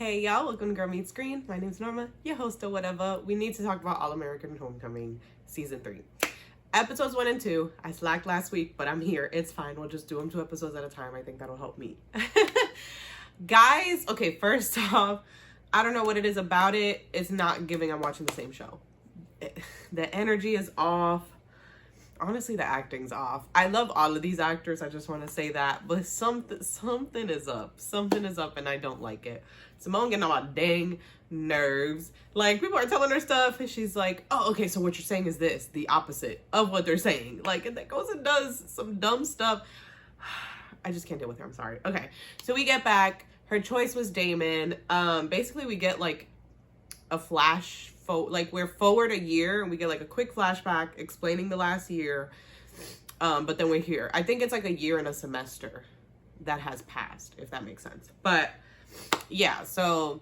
Hey y'all, welcome to Girl Meets Green. My name's Norma, your host or whatever. We need to talk about All-American Homecoming Season 3. Episodes 1 and 2. I slacked last week, but I'm here. It's fine. We'll just do them 2 episodes at a time. I think that'll help me. Guys, okay, first off, I don't know what it is about it. It's not giving I'm watching the same show. The energy is off. Honestly, the acting's off. I love all of these actors. I just want to say that. But something is up. Something is up and I don't like it. Simone getting on my dang nerves. Like, people are telling her stuff and she's like, oh, okay, so what you're saying is this. The opposite of what they're saying. Like, and that goes and does some dumb stuff. I just can't deal with her. I'm sorry. Okay, so we get back. Her choice was Damon. Basically, we get, like, a flash like we're forward a year and we get like a quick flashback explaining the last year, but then we're here. I think it's like a year and a semester that has passed, if that makes sense. But yeah, so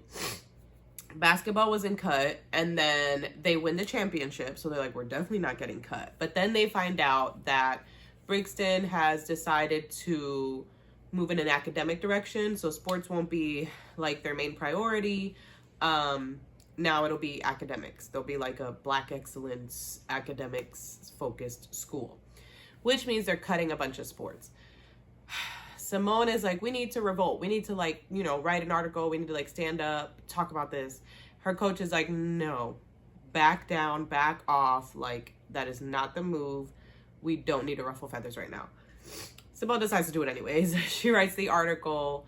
basketball wasn't cut and then they win the championship, so they're like, we're definitely not getting cut. But then they find out that Brixton has decided to move in an academic direction, so sports won't be like their main priority. Now it'll be academics. There'll be like a Black excellence academics focused school, which means they're cutting a bunch of sports. Simone is like, we need to revolt. We need to, like, you know, write an article. We need to, like, stand up, talk about this. Her coach is like, no, back down, back off. Like, that is not the move. We don't need to ruffle feathers right now. Simone decides to do it anyways. She writes the article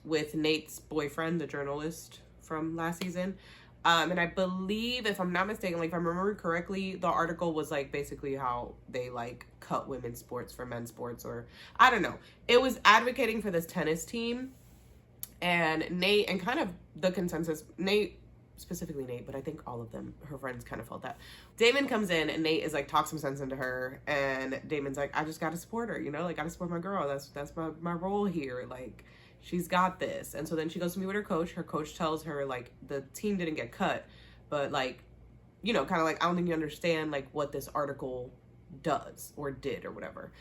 with Nate's boyfriend, the journalist from last season. And I believe, if I'm not mistaken, like if I remember correctly, the article was like basically how they like cut women's sports for men's sports, or I don't know. It was advocating for this tennis team, and Nate, and kind of the consensus, Nate, specifically Nate, but I think all of them, her friends kind of felt that. Damon comes in and Nate is like, talk some sense into her, and Damon's like, I just gotta support her, you know, like gotta support my girl. That's my role here. Like, she's got this. And so then she goes to meet with her coach. Her coach tells her, like, the team didn't get cut, but, like, you know, kind of like, I don't think you understand, like, what this article does or did or whatever.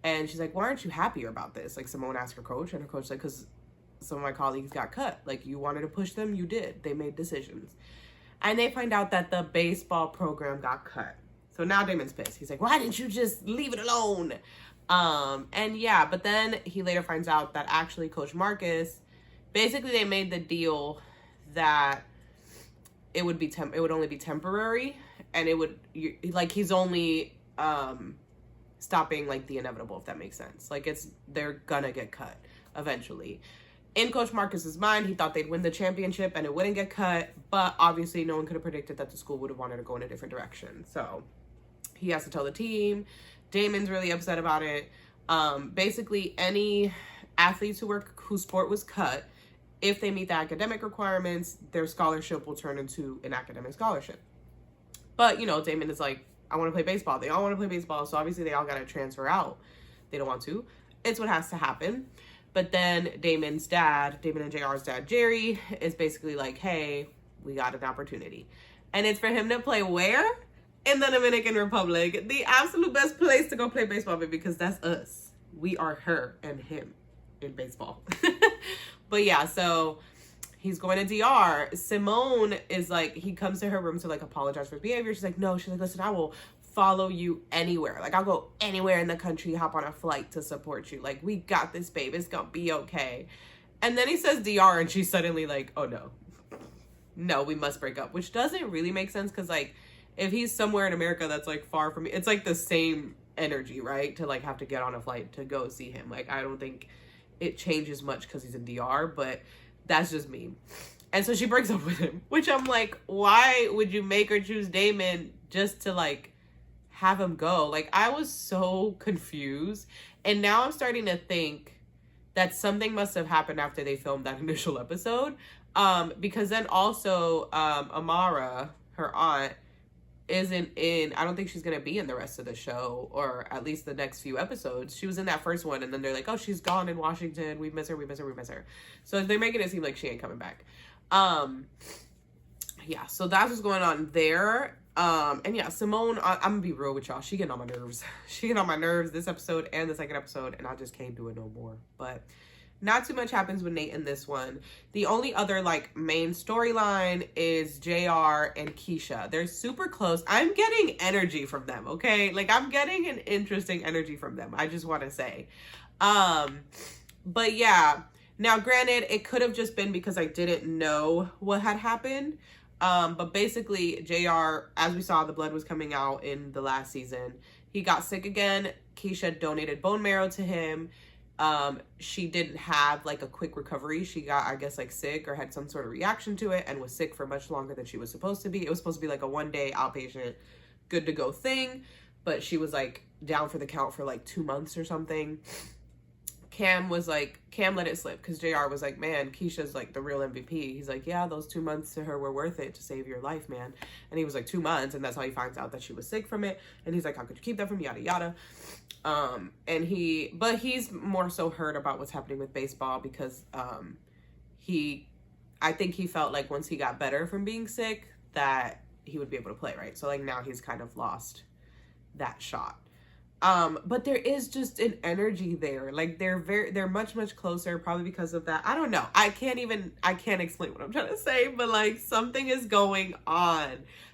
And she's like, why aren't you happier about this? Like, Simone asked her coach, and her coach's like, because some of my colleagues got cut. Like, you wanted to push them, you did. They made decisions. And they find out that the baseball program got cut. So now Damon's pissed. He's like, why didn't you just leave it alone? And yeah, but then he later finds out that actually Coach Marcus, basically they made the deal that it would be it would only be temporary, and it would, like, he's only stopping like the inevitable, if that makes sense. Like, they're gonna get cut eventually. In Coach Marcus's mind, he thought they'd win the championship and it wouldn't get cut, but obviously no one could have predicted that the school would have wanted to go in a different direction. So he has to tell the team. Damon's really upset about it. Basically, any athletes whose sport was cut, if they meet the academic requirements, their scholarship will turn into an academic scholarship. But, you know, Damon is like, I want to play baseball. They all want to play baseball, so obviously they all got to transfer out. They don't want to. It's what has to happen. But then Damon and JR's dad, Jerry, is basically like, hey, we got an opportunity. And it's for him to play where? In the Dominican Republic, the absolute best place to go play baseball, because that's us. We are her and him in baseball. But yeah, so he's going to DR. Simone is like, he comes to her room to like apologize for his behavior. She's like, no, she's like, listen, I will follow you anywhere. Like, I'll go anywhere in the country, hop on a flight to support you. Like, we got this, babe. It's gonna be okay. And then he says DR, and she's suddenly like, oh no, we must break up, which doesn't really make sense, because like, if he's somewhere in America that's like far from me, it's like the same energy, right? To like have to get on a flight to go see him. Like, I don't think it changes much because he's in DR, but that's just me. And so she breaks up with him, which I'm like, why would you make her choose Damon just to like have him go? Like, I was so confused. And now I'm starting to think that something must have happened after they filmed that initial episode. Because then also Amara, her aunt, isn't in, I don't think she's gonna be in the rest of the show, or at least the next few episodes. She was in that first one, and then they're like, oh, she's gone in Washington, we miss her. So they're making it seem like she ain't coming back. Yeah, so that's what's going on there. And yeah, Simone, I'm gonna be real with y'all, she getting on my nerves. She getting on my nerves this episode and the second episode, and I just can't do it no more. But not too much happens with Nate in this one. The only other like main storyline is JR and Keisha. They're super close. I'm getting energy from them, okay? Like I'm getting an interesting energy from them, I just want to say. But yeah, now granted, it could have just been because I didn't know what had happened. But basically JR, as we saw, the blood was coming out in the last season. He got sick again. Keisha donated bone marrow to him. She didn't have like a quick recovery. She got, I guess, like sick or had some sort of reaction to it and was sick for much longer than she was supposed to be. It was supposed to be like a 1-day outpatient, good to go thing, but she was like down for the count for like 2 months or something. Cam let it slip because JR was like, man, Keisha's like the real MVP. He's like, yeah, those 2 months to her were worth it to save your life, man. And he was like, 2 months. And that's how he finds out that she was sick from it. And he's like, how could you keep that from me? Yada, yada. But he's more so hurt about what's happening with baseball because, I think he felt like once he got better from being sick that he would be able to play, right? So like now he's kind of lost that shot. But there is just an energy there. Like they're much, much closer probably because of that. I don't know. I can't explain what I'm trying to say, but like something is going on.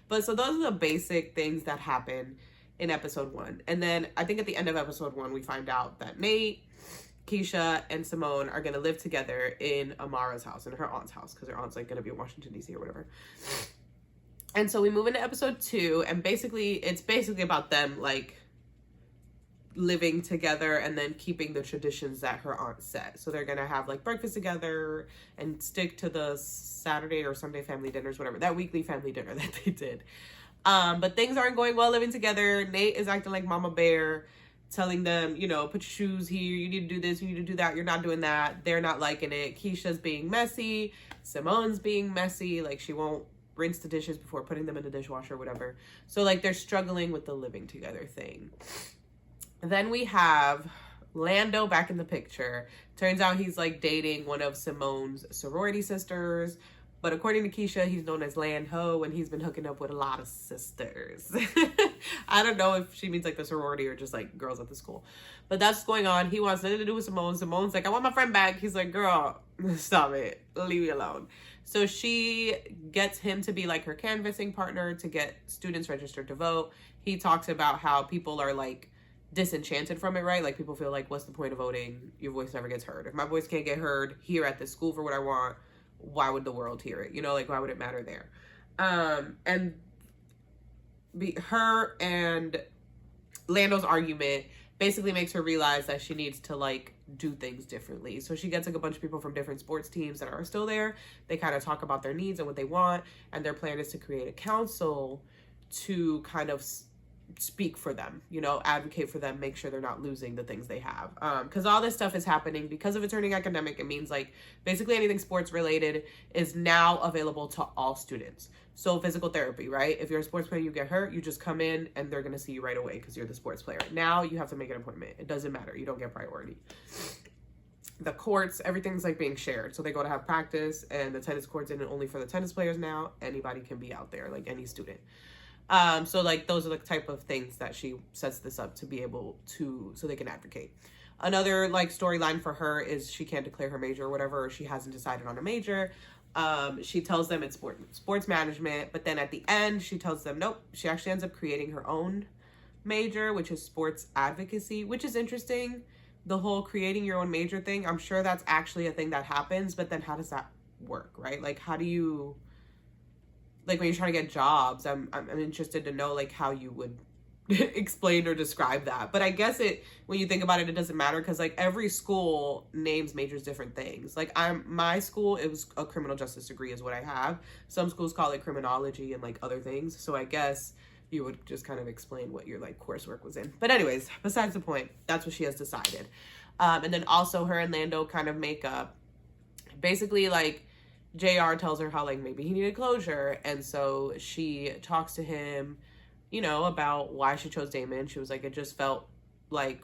But so those are the basic things that happen in episode 1. And then I think at the end of episode 1, we find out that Nate, Keisha, and Simone are going to live together in Amara's house, in her aunt's house, because her aunt's like going to be in Washington, D.C. or whatever. And so we move into episode 2, and it's basically about them like living together and then keeping the traditions that her aunt set. So they're gonna have like breakfast together and stick to the Saturday or Sunday family dinners, whatever, that weekly family dinner that they did. But things aren't going well living together. Nate is acting like Mama Bear, telling them, you know, put your shoes here, you need to do this, you need to do that, you're not doing that. They're not liking it. Keisha's being messy, Simone's being messy, like she won't rinse the dishes before putting them in the dishwasher or whatever. So like they're struggling with the living together thing. Then we have Lando back in the picture. Turns out he's like dating one of Simone's sorority sisters. But according to Keisha, he's known as Lando, and he's been hooking up with a lot of sisters. I don't know if she means like the sorority or just like girls at the school. But that's what's going on. He wants nothing to do with Simone. Simone's like, I want my friend back. He's like, girl, stop it. Leave me alone. So she gets him to be like her canvassing partner to get students registered to vote. He talks about how people are like disenchanted from it, right? Like people feel like, what's the point of voting? Your voice never gets heard. If my voice can't get heard here at this school for what I want, why would the world hear it? You know, like why would it matter there? Her and Lando's argument basically makes her realize that she needs to like do things differently. So she gets like a bunch of people from different sports teams that are still there. They kind of talk about their needs and what they want, and their plan is to create a council to kind of speak for them, you know, advocate for them, make sure they're not losing the things they have. Because all this stuff is happening because of it turning academic. It means like basically anything sports related is now available to all students. So physical therapy, right? If you're a sports player, you get hurt, you just come in and they're going to see you right away because you're the sports player. Now you have to make an appointment. It doesn't matter. You don't get priority. The courts, everything's like being shared. So they go to have practice, and the tennis courts isn't only for the tennis players now. Anybody can be out there, like any student. So like those are the type of things that she sets this up to be able to, so they can advocate. Another like storyline for her is she can't declare her major or whatever, or she hasn't decided on a major. She tells them it's sports management, but then at the end she tells them nope. She actually ends up creating her own major, which is sports advocacy, which is interesting. The whole creating your own major thing, I'm sure that's actually a thing that happens, but then how does that work, right? Like how do you, like when you're trying to get jobs, I'm interested to know like how you would explain or describe that. But I guess when you think about it, it doesn't matter because like every school names majors different things. Like my school, it was a criminal justice degree is what I have. Some schools call it criminology and like other things. So I guess you would just kind of explain what your like coursework was in. But anyways, besides the point, that's what she has decided. And then also her and Lando kind of make up. Basically like JR tells her how like maybe he needed closure, and so she talks to him, you know, about why she chose Damon. She was like, it just felt like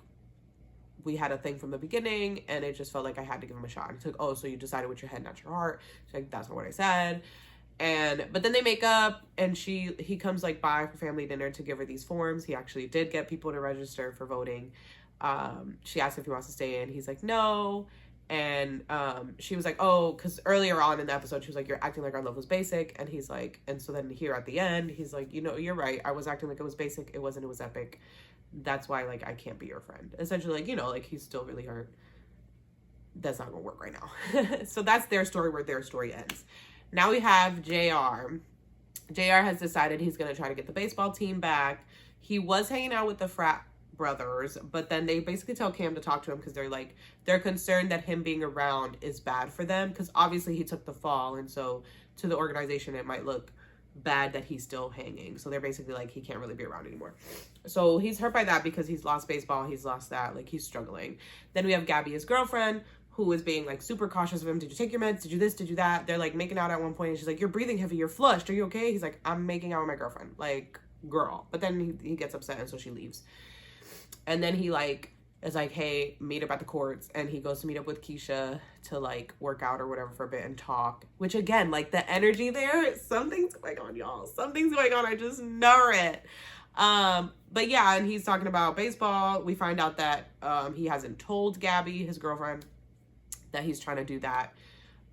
we had a thing from the beginning, and it just felt like I had to give him a shot. And he's like, oh, so you decided with your head, not your heart. She's like, that's not what I said. But then they make up, and he comes like by for family dinner to give her these forms. He actually did get people to register for voting. She asked if he wants to stay in. He's like, no. And she was like, oh, because earlier on in the episode, she was like, you're acting like our love was basic. And he's like, and so then here at the end, he's like, you know, you're right. I was acting like it was basic. It wasn't. It was epic. That's why, like, I can't be your friend. Essentially, like, you know, like, he's still really hurt. That's not gonna work right now. So that's their story, where their story ends. Now we have JR. JR has decided he's gonna try to get the baseball team back. He was hanging out with the frat brothers, but then they basically tell Cam to talk to him because they're concerned that him being around is bad for them, because obviously he took the fall, and so to the organization it might look bad that he's still hanging. So they're basically like, he can't really be around anymore. So he's hurt by that because he's lost baseball, he's lost that, like, he's struggling. Then we have Gabby, his girlfriend, who is being, like, super cautious of him. Did you take your meds? Did you this? Did you that? They're, like, making out at one point, and she's like, you're breathing heavy, you're flushed, are you okay? He's like, I'm making out with my girlfriend. Like, girl. But then he gets upset, and so she leaves. And then he, like, is like, hey, meet up at the courts. And he goes to meet up with Keisha to, like, work out or whatever for a bit and talk. Which, again, like, the energy there, something's going on, y'all. Something's going on. I just know it. But yeah, and he's talking about baseball. We find out that he hasn't told Gabby, his girlfriend, that he's trying to do that.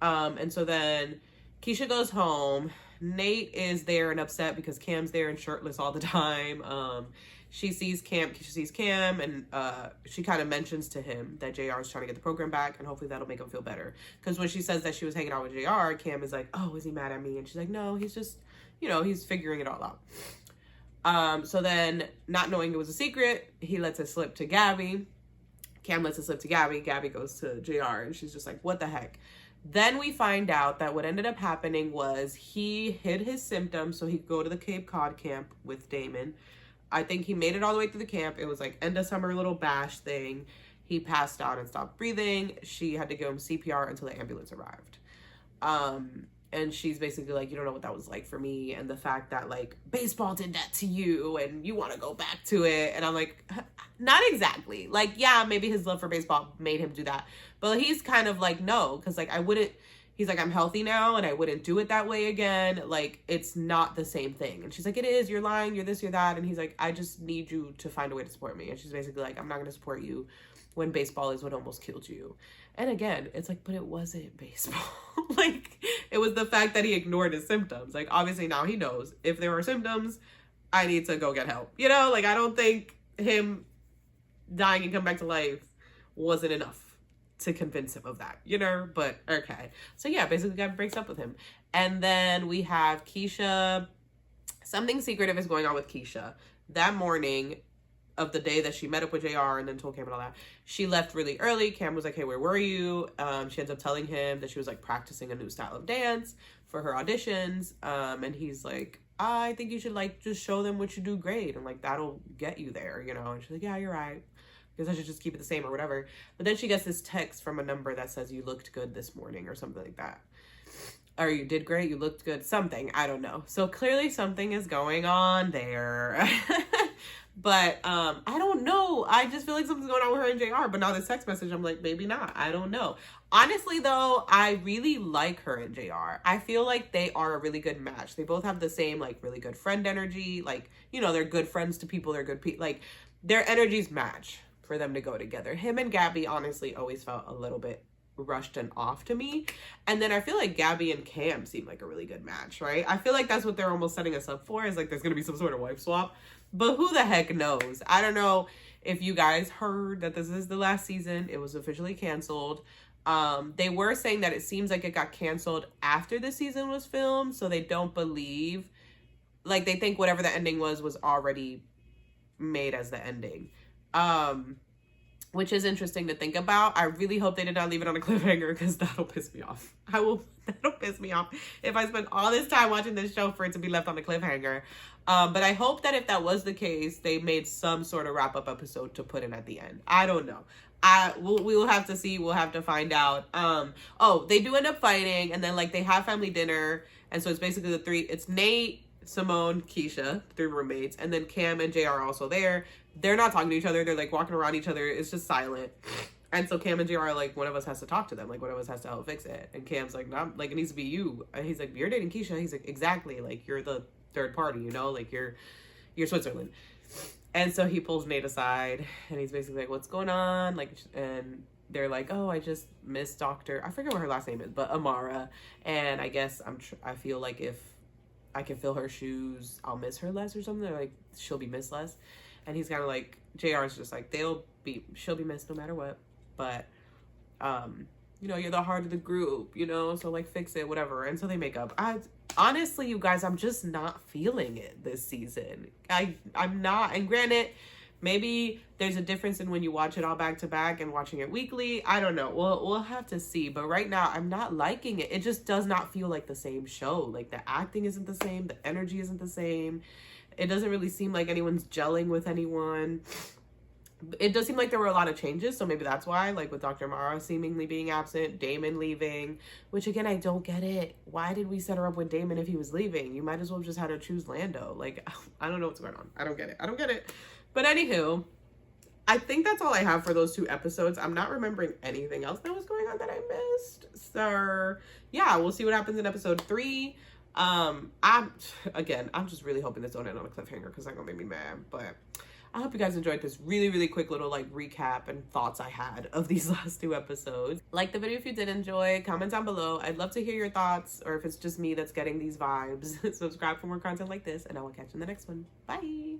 And so then Keisha goes home. Nate is there and upset because Cam's there and shirtless all the time. She sees Cam, and she kind of mentions to him that JR is trying to get the program back, and hopefully that'll make him feel better. Because when she says that she was hanging out with JR, Cam is like, oh, is he mad at me? And she's like, no, he's just, you know, he's figuring it all out. So then, not knowing it was a secret, he lets it slip to Gabby. Cam lets it slip to Gabby. Gabby goes to JR, and she's just like, what the heck? Then we find out that what ended up happening was he hid his symptoms so he could go to the Cape Cod camp with Damon. I think he made it all the way through the camp. It was like end of summer little bash thing. He passed out and stopped breathing. She had to give him CPR until the ambulance arrived. And she's basically like, you don't know what that was like for me. And the fact that, like, baseball did that to you and you want to go back to it. And I'm like, not exactly. Like, yeah, maybe his love for baseball made him do that. But he's kind of like, no, because, like, he's like, I'm healthy now and I wouldn't do it that way again. Like, it's not the same thing. And she's like, it is. You're lying. You're this, you're that. And he's like, I just need you to find a way to support me. And she's basically like, I'm not going to support you when baseball is what almost killed you. And again, it's like, but it wasn't baseball. Like, it was the fact that he ignored his symptoms. Like, obviously now he knows if there are symptoms, I need to go get help. You know, like, I don't think him dying and come back to life wasn't enough to convince him of that, you know? But okay. So yeah, basically Gabby breaks up with him. And then we have Keisha. Something secretive is going on with Keisha. That morning of the day that she met up with JR and then told Cam and all that, she left really early. Cam was like, hey, where were you? She ends up telling him that she was, like, practicing a new style of dance for her auditions. And he's like, I think you should, like, just show them what you do great, and, like, that'll get you there, you know? And she's like, yeah, you're right. Because I should just keep it the same or whatever. But then she gets this text from a number that says, you looked good this morning or something like that. Or you did great, you looked good, something. I don't know. So clearly something is going on there. But I don't know. I just feel like something's going on with her and JR. But now this text message, I'm like, maybe not. I don't know. Honestly, though, I really like her and JR. I feel like they are a really good match. They both have the same, like, really good friend energy. Like, you know, they're good friends to people. They're good people. Like, their energies match for them to go together. Him and Gabby, honestly, always felt a little bit rushed and off to me. And then I feel like Gabby and Cam seem like a really good match, right? I feel like that's what they're almost setting us up for, is like there's gonna be some sort of wife swap. But who the heck knows? I don't know if you guys heard that this is the last season. It was officially canceled. They were saying that it seems like it got canceled after the season was filmed, so they don't believe, like, they think whatever the ending was already made as the ending. Which is interesting to think about. I really hope they did not leave it on a cliffhanger, because that'll piss me off. That'll piss me off if I spend all this time watching this show for it to be left on a cliffhanger. But I hope that if that was the case, they made some sort of wrap-up episode to put in at the end. I don't know. We will have to see. We'll have to find out. Oh, they do end up fighting, and then, like, they have family dinner. And so it's basically the three. It's Nate, Simone, Keisha, 3 roommates, and then Cam and JR are also there. They're not talking to each other. They're, like, walking around each other. It's just silent. And so Cam and JR are like, one of us has to talk to them. Like, one of us has to help fix it. And Cam's like, no, like, it needs to be you. And he's like, you're dating Keisha. He's like, exactly. Like, you're the third party, you know? Like, you're Switzerland. And so he pulls Nate aside, and he's basically like, what's going on? Like, and they're like, oh, I just miss Dr. I forget what her last name is, but Amara. And I guess I feel like if I can fill her shoes, I'll miss her less or something. Or like she'll be missed less. And he's kind of like, JR is just like, she'll be missed no matter what. But, you know, you're the heart of the group, you know, so like fix it, whatever. And so they make up. Honestly, you guys, I'm just not feeling it this season. I'm not. And granted, maybe there's a difference in when you watch it all back to back and watching it weekly. I don't know. We'll have to see. But right now, I'm not liking it. It just does not feel like the same show. Like the acting isn't the same. The energy isn't the same. It doesn't really seem like anyone's gelling with anyone. It does seem like there were a lot of changes, so maybe that's why, like with Dr. Mara seemingly being absent, Damon leaving, which again, I don't get it. Why did we set her up with Damon if he was leaving? You might as well have just had her choose Lando. Like, I don't know what's going on. I don't get it. But anywho, I think that's all I have for those 2 episodes. I'm not remembering anything else that was going on that I missed. So yeah, we'll see what happens in episode 3. I'm just really hoping this don't end on a cliffhanger because that's gonna make me mad. But I hope you guys enjoyed this really, really quick little like recap and thoughts I had of these last 2 episodes. Like the video if you did enjoy, comment down below. I'd love to hear your thoughts, or if it's just me that's getting these vibes. Subscribe for more content like this, and I will catch you in the next one. Bye.